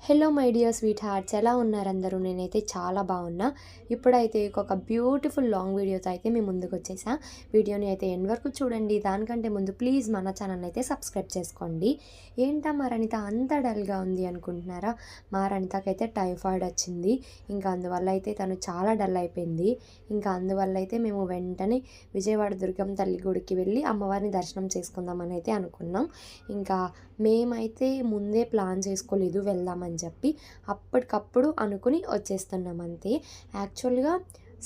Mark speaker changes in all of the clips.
Speaker 1: Hello my dear sweet hearts, ఎలా ఉన్నారు అందరూ? నేనైతే చాలా బాగున్నా. ఇప్పుడైతే ఒక బ్యూటిఫుల్ లాంగ్ వీడియోతో అయితే మీ ముందుకు వచ్చేసా. వీడియోని అయితే ఎండ్ వరకు చూడండి. దానికంటే ముందు ప్లీజ్ మన ఛానల్ అయితే సబ్స్క్రైబ్ చేసుకోండి. ఏంటా మా రణిత అంత డల్గా ఉంది అనుకుంటున్నారా? మా రణితకైతే టైఫాయిడ్ వచ్చింది. ఇంకా అందువల్ల అయితే తను చాలా డల్ అయిపోయింది. ఇంకా అందువల్ల అయితే మేము వెంటనే విజయవాడ దుర్గమ్మ తల్లి గుడికి వెళ్ళి అమ్మవారిని దర్శనం చేసుకుందామని అయితే అనుకున్నాం. ఇంకా మేమైతే ముందే ప్లాన్ చేసుకోలేదు వెళ్దామని చెప్పి, అప్పటికప్పుడు అనుకుని వచ్చేస్తున్నాం అంతే. యాక్చువల్గా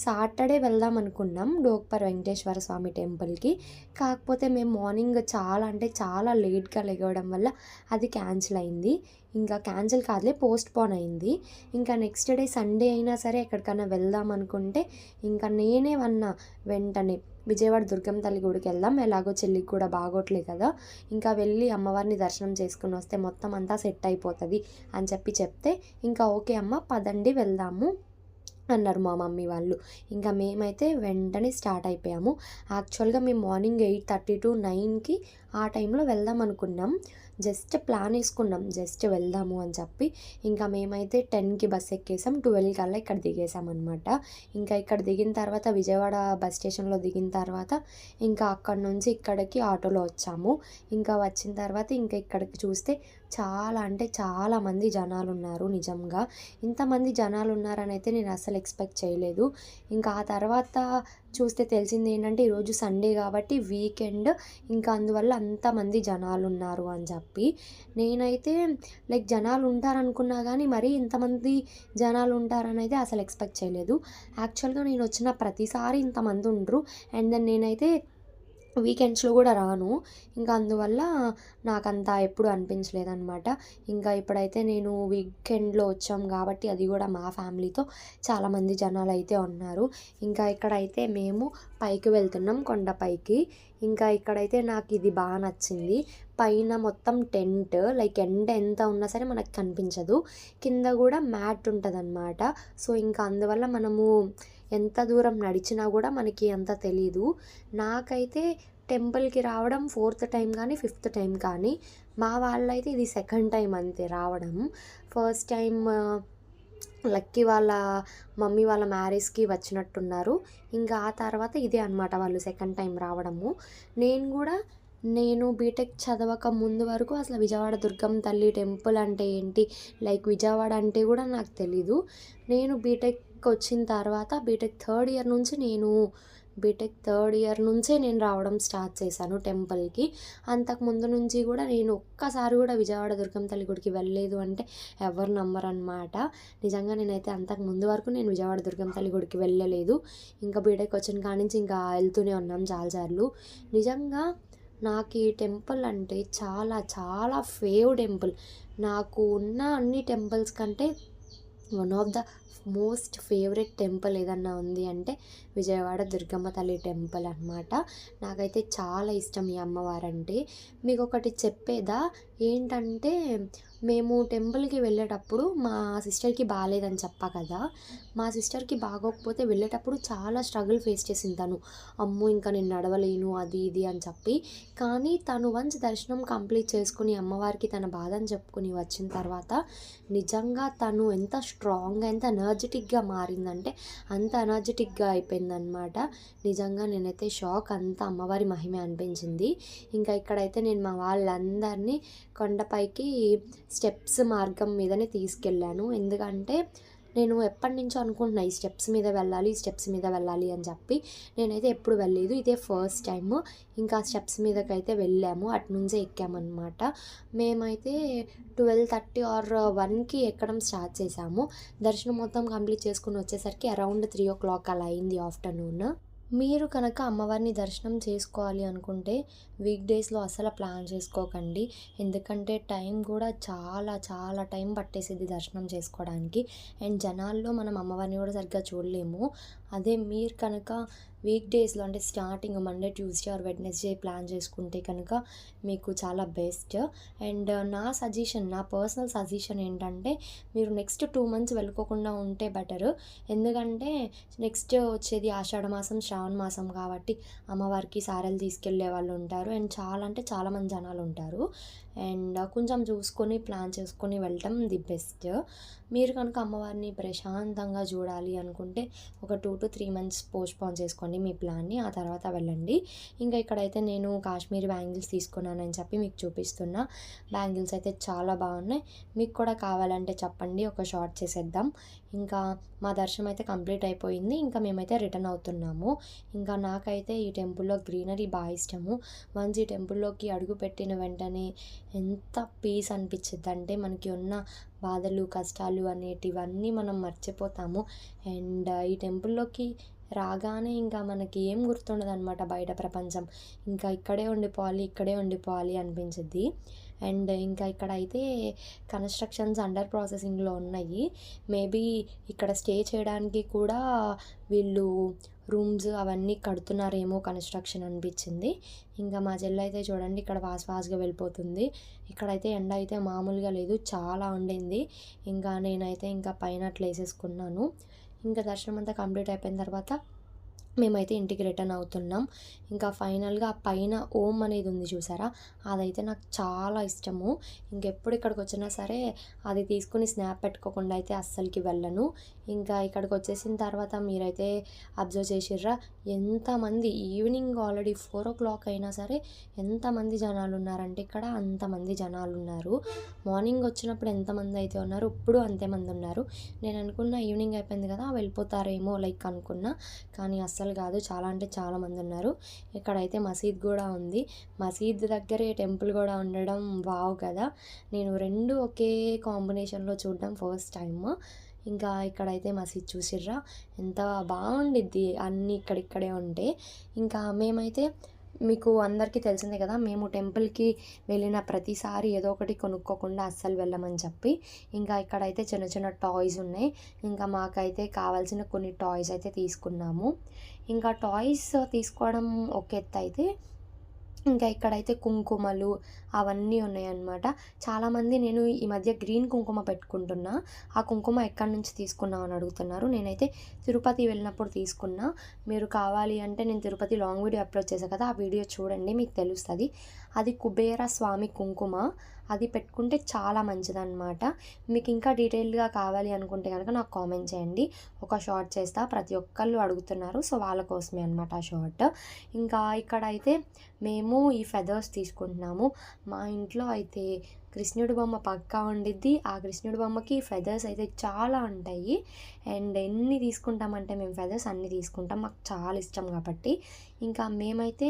Speaker 1: సాటర్డే వెళ్దాం అనుకున్నాం డోక్పర్ వెంకటేశ్వర స్వామి టెంపుల్కి. కాకపోతే మేము మార్నింగ్ చాలా అంటే చాలా లేట్గా లెగవడం వల్ల అది క్యాన్సిల్ అయింది. ఇంకా క్యాన్సిల్ కాదులే, పోస్ట్ పోన్ అయింది. ఇంకా నెక్స్ట్ డే సండే అయినా సరే ఎక్కడికైనా వెళ్దాం అనుకుంటే ఇంకా నేనే వెంటనే విజయవాడ దుర్గమ్మ తల్లి గుడికి వెళ్దాం, ఎలాగో చెల్లికి కూడా బాగోట్లేదు కదా, ఇంకా వెళ్ళి అమ్మవారిని దర్శనం చేసుకుని వస్తే మొత్తం అంతా సెట్ అయిపోతుంది అని చెప్తే ఇంకా ఓకే అమ్మ పదండి వెళ్దాము అన్నారు మా మమ్మీ వాళ్ళు. ఇంకా మేమైతే వెంటనే స్టార్ట్ అయిపోయాము. యాక్చువల్గా మేము మార్నింగ్ 8:30 to 9కి ఆ టైంలో వెళ్దాం అనుకున్నాం. జస్ట్ ప్లాన్ వేసుకున్నాం, జస్ట్ వెళ్దాము అని చెప్పి. ఇంకా మేమైతే 10కి బస్ ఎక్కేసాం, 12 కల్లా ఇక్కడ దిగేసాం అనమాట. ఇంకా ఇక్కడ దిగిన తర్వాత విజయవాడ బస్ స్టేషన్లో దిగిన తర్వాత ఇంకా అక్కడ నుంచి ఇక్కడికి ఆటోలో వచ్చాము. ఇంకా వచ్చిన తర్వాత ఇంకా ఇక్కడికి చూస్తే చాలా అంటే చాలామంది జనాలు ఉన్నారు. నిజంగా ఇంతమంది జనాలు ఉన్నారని అయితే నేను అసలు ఎక్స్పెక్ట్ చేయలేదు. ఇంకా ఆ తర్వాత చూస్తే తెలిసింది ఏంటంటే ఈరోజు సండే కాబట్టి వీకెండ్, ఇంకా అందువల్ల అంతమంది జనాలు ఉన్నారు అని చెప్పి. నేనైతే లైక్ జనాలు ఉంటారనుకున్నా కానీ మరీ ఇంతమంది జనాలు ఉంటారని అయితే అసలు ఎక్స్పెక్ట్ చేయలేదు. యాక్చువల్గా నేను వచ్చిన ప్రతిసారి ఇంతమంది ఉండరు. అండ్ దెన్ నేనైతే వీకెండ్స్లో కూడా రాను. ఇంకా అందువల్ల నాకంత ఎప్పుడు అనిపించలేదన్నమాట. ఇంకా ఇప్పుడైతే నేను వీకెండ్లో వచ్చాం కాబట్టి అది కూడా మా ఫ్యామిలీతో చాలామంది జనాలు అయితే ఉన్నారు. ఇంకా ఇక్కడైతే మేము పైకి వెళ్తున్నాం, కొండపైకి. ఇంకా ఇక్కడైతే నాకు ఇది బాగా నచ్చింది. పైన మొత్తం టెంట్, లైక్ ఎండ ఎంత ఉన్నా సరే మనకు కనిపించదు. కింద కూడా మ్యాట్ ఉంటుంది అన్నమాట. సో ఇంకా అందువల్ల మనము ఎంత దూరం నడిచినా కూడా మనకి అంత తెలీదు. నాకైతే టెంపుల్కి రావడం 4th టైం కానీ 5th టైం కానీ, మా వాళ్ళైతే ఇది 2nd టైం అంతే రావడం. ఫస్ట్ టైం లక్కీ వాళ్ళ మమ్మీ వాళ్ళ మ్యారేజ్కి వచ్చినట్టున్నారు. ఇంకా ఆ తర్వాత ఇదే అనమాట వాళ్ళు 2nd టైం రావడము. నేను బీటెక్ చదవక ముందు వరకు అసలు విజయవాడ దుర్గమ్మ తల్లి టెంపుల్ అంటే ఏంటి, లైక్ విజయవాడ అంటే కూడా నాకు తెలీదు. నేను బీటెక్ వచ్చిన తర్వాత బీటెక్ థర్డ్ ఇయర్ నుంచే నేను రావడం స్టార్ట్ చేశాను టెంపుల్కి. అంతకుముందు నుంచి కూడా నేను ఒక్కసారి కూడా విజయవాడ దుర్గమ్మ తల్లి గుడికి వెళ్ళలేదు అంటే ఎవరు నమ్మరన్నమాట. నిజంగా నేనైతే అంతకు ముందు వరకు నేను విజయవాడ దుర్గమ్మ తల్లి గుడికి వెళ్ళలేదు. ఇంకా బీటెక్ వచ్చిన కాడి నుంచి ఇంకా వెళ్తూనే ఉన్నాం చాలాసార్లు. నిజంగా నాకు ఈ టెంపుల్ అంటే చాలా చాలా టెంపుల్. నాకు ఉన్న అన్ని టెంపుల్స్ కంటే one of the most favourite temple ఏదన్నా ఉంది అంటే విజయవాడ దుర్గమ్మ తల్లి టెంపుల్ అనమాట. నాకైతే చాలా ఇష్టం ఈ అమ్మవారంటే. మీకు ఒకటి చెప్పేదా ఏంటంటే, మేము టెంపుల్కి వెళ్ళేటప్పుడు మా సిస్టర్కి బాగాలేదని చెప్పా కదా, మా సిస్టర్కి బాగోకపోతే వెళ్ళేటప్పుడు చాలా స్ట్రగుల్ ఫేస్ చేసింది తను. అమ్మో ఇంకా నేను నడవలేను అది ఇది అని చెప్పి. కానీ తను వన్స్ దర్శనం కంప్లీట్ చేసుకుని అమ్మవారికి తన బాధని చెప్పుకుని వచ్చిన తర్వాత నిజంగా తను ఎంత స్ట్రాంగ్గా ఎంత ఎనర్జెటిక్గా మారిందంటే అంత ఎనర్జెటిక్గా అయిపోయిందనమాట. నిజంగా నేనైతే షాక్, అంతా అమ్మవారి మహిమే అనిపించింది. ఇంకా ఇక్కడైతే నేను మా వాళ్ళందరినీ కొండపైకి స్టెప్స్ మార్గం మీదనే తీసుకెళ్ళాను. ఎందుకంటే నేను ఎప్పటి నుంచో అనుకుంటున్నా ఈ స్టెప్స్ మీద వెళ్ళాలి అని చెప్పి. నేనైతే ఎప్పుడు వెళ్ళలేదు, ఇదే ఫస్ట్ టైం. ఇంకా స్టెప్స్ మీదకైతే వెళ్ళాము, అటు నుంచే ఎక్కామన్నమాట. మేమైతే 12:30 or 1కి ఎక్కడం స్టార్ట్ చేసాము. దర్శనం మొత్తం కంప్లీట్ చేసుకుని వచ్చేసరికి అరౌండ్ 3 o'clock అలా అయింది ఆఫ్టర్నూన్. మీరు కనుక అమ్మవారిని దర్శనం చేసుకోవాలి అనుకుంటే వీక్ డేస్లో అసలు ప్లాన్ చేసుకోకండి. ఎందుకంటే టైం కూడా చాలా చాలా టైం పట్టేసిద్ది దర్శనం చేసుకోవడానికి. అండ్ జనాల్లో మనం అమ్మవారిని కూడా సరిగ్గా చూడలేము. అదే మీరు కనుక వీక్ డేస్లో అంటే starting Monday, Tuesday or Wednesday plan చేసుకుంటే కనుక మీకు చాలా బెస్ట్. అండ్ నా పర్సనల్ సజెషన్ ఏంటంటే, మీరు నెక్స్ట్ 2 months వెళ్ళుకోకుండా ఉంటే బెటర్. ఎందుకంటే నెక్స్ట్ వచ్చేది ఆషాఢ మాసం, శ్రావణ మాసం కాబట్టి అమ్మవారికి సారెలు తీసుకెళ్లే వాళ్ళు ఉంటారు. అండ్ చాలా అంటే చాలామంది జనాలు ఉంటారు. అండ్ కొంచెం చూసుకొని ప్లాన్ చేసుకొని వెళ్ళటం ది బెస్ట్. మీరు కనుక అమ్మవారిని ప్రశాంతంగా చూడాలి అనుకుంటే ఒక 2-3 మంత్స్ పోస్ట్‌పోన్ చేసుకోండి మీ ప్లాన్‌ని. ఆ తర్వాత వెళ్ళండి. ఇంకా ఇక్కడైతే నేను కాశ్మీరీ బ్యాంగిల్స్ తీసుకున్నానని చెప్పి మీకు చూపిస్తున్నా. బ్యాంగిల్స్ అయితే చాలా బాగున్నాయి. మీకు కూడా కావాలంటే చెప్పండి, ఒక షార్ట్ చేసేద్దాం. ఇంకా మా దర్శనం అయితే కంప్లీట్ అయిపోయింది. ఇంకా మేమైతే రిటర్న్ అవుతున్నాము. ఇంకా నాకైతే ఈ టెంపుల్‌లో గ్రీనరీ బాగా ఇష్టము. వన్స్ ఈ టెంపుల్‌లోకి అడుగుపెట్టిన వెంటనే ఎంత పీస్ అనిపించిద్దంటే మనకి ఉన్న బాధలు, కష్టాలు అనేటివన్నీ మనం మర్చిపోతాము. అండ్ ఈ టెంపుల్‌లోకి రాగానే ఇంకా మనకి ఏం గుర్తుండదనమాట బయట ప్రపంచం. ఇంకా ఇక్కడే ఉండిపోవాలి, ఇక్కడే ఉండిపోవాలి అనిపించిద్ది. అండ్ ఇంకా ఇక్కడైతే కన్‌స్ట్రక్షన్స్ అండర్ ప్రాసెసింగ్‌లో ఉన్నాయి. మేబీ ఇక్కడ స్టే చేయడానికి కూడా వీళ్ళు రూమ్స్ అవన్నీ కడుతున్నారేమో కన్‌స్ట్రక్షన్ అనిపించింది. ఇంకా మా చెల్లయితే చూడండి ఇక్కడ ఫాస్ట్‌గా వెళ్ళిపోతుంది. ఇక్కడైతే ఎండ అయితే మామూలుగా లేదు, చాలా ఉండింది. ఇంకా నేనైతే ఇంకా పైన అట్లా వేసేసుకున్నాను. ఇంకా దర్శనం అంతా కంప్లీట్ అయిపోయిన తర్వాత మేమైతే ఇంటికి రిటర్న్ అవుతున్నాం. ఇంకా ఫైనల్‌గా ఆ పైన ఓం అనేది ఉంది చూసారా? అదైతే నాకు చాలా ఇష్టము. ఇంకెప్పుడు ఇక్కడికి వచ్చినా సరే అది తీసుకొని స్నాప్ పెట్టుకోకుండా అయితే అస్సలకి వెళ్ళను. ఇంకా ఇక్కడికి వచ్చేసిన తర్వాత మీరైతే అబ్జర్వ్ చేసిర్రా ఎంతమంది, ఈవినింగ్ ఆల్రెడీ 4:00 అయినా సరే ఎంతమంది జనాలు ఉన్నారంటే ఇక్కడ అంతమంది జనాలు ఉన్నారు. మార్నింగ్ వచ్చినప్పుడు ఎంతమంది అయితే ఉన్నారో ఇప్పుడు అంతే మంది ఉన్నారు. నేను అనుకున్న ఈవినింగ్ అయిపోయింది కదా వెళ్ళిపోతారేమో లైక్ అనుకున్నా. కానీ అస్సలు కాదు, చాలా అంటే చాలా మంది ఉన్నారు. ఇక్కడైతే మసీద్ కూడా ఉంది. మసీద్ దగ్గరే టెంపుల్ కూడా ఉండడం వావ్ కదా! నేను 2 ఒకే కాంబినేషన్‌లో చూడడం ఫస్ట్ టైమ్. ఇంకా ఇక్కడైతే మసీద్ చూసిర్రా ఎంత బాగుండిద్ది అన్నీ ఇక్కడిక్కడే ఉంటే. ఇంకా మేమైతే మీకు అందరికీ తెలిసిందే కదా, మేము టెంపుల్‌కి వెళ్ళిన ప్రతిసారి ఏదో ఒకటి కొనుక్కోకుండా అస్సలు వెళ్ళమని చెప్పి. ఇంకా ఇక్కడైతే చిన్న చిన్న టాయ్స్ ఉన్నాయి. ఇంకా మాకైతే కావాల్సిన కొన్ని టాయ్స్ అయితే తీసుకున్నాము. ఇంకా టాయ్స్ తీసుకోవడం ఒక ఎత్తయితే ఇంకా ఇక్కడైతే కుంకుమలు అవన్నీ ఉన్నాయన్నమాట. చాలామంది నేను ఈ మధ్య గ్రీన్ కుంకుమ పెట్టుకుంటున్నా. ఆ కుంకుమ ఎక్కడి నుంచి తీసుకున్నావు అని అడుగుతున్నారు. నేనైతే తిరుపతి వెళ్ళినప్పుడు తీసుకున్నా. మీరు కావాలి అంటే నేను తిరుపతి లాంగ్ వీడియో అప్లోడ్ చేశా కదా, ఆ వీడియో చూడండి మీకు తెలుస్తుంది. అది కుబేర స్వామి కుంకుమ. అది పెట్టుకుంటే చాలా మంచిదన్నమాట. మీకు ఇంకా డీటెయిల్డ్గా కావాలి అనుకుంటే కనుక నాకు కామెంట్ చేయండి, ఒక షార్ట్ చేస్తా. ప్రతి ఒక్కళ్ళు అడుగుతున్నారు, సో వాళ్ళ కోసమే అనమాట ఆ షార్ట్. ఇంకా ఇక్కడైతే మేము ఈ ఫెదర్స్ తీసుకుంటున్నాము. మా ఇంట్లో అయితే కృష్ణుడి బొమ్మ పక్కా ఉండిద్ది. ఆ కృష్ణుడి బొమ్మకి ఫెదర్స్ అయితే చాలా ఉంటాయి. అండ్ ఎన్ని తీసుకుంటామంటే మేము ఫెదర్స్ అన్నీ తీసుకుంటాం, మాకు చాలా ఇష్టం కాబట్టి. ఇంకా మేమైతే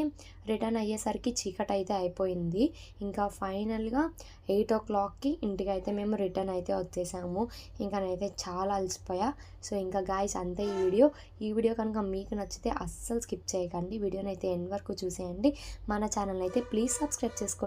Speaker 1: రిటర్న్ అయ్యేసరికి చీకటి అయితే అయిపోయింది. ఇంకా ఫైనల్గా 8:00కి ఇంటికి అయితే మేము రిటర్న్ అయితే వచ్చేసాము. ఇంకా నేనైతే చాలా అలసిపోయా. సో ఇంకా గాయ్స్ అంతే ఈ వీడియో కనుక మీకు నచ్చితే అస్సలు స్కిప్ చేయకండి. వీడియోని అయితే ఎండ్ వరకు చూసేయండి. మన ఛానల్ అయితే ప్లీజ్ సబ్స్క్రైబ్ చేసుకోండి.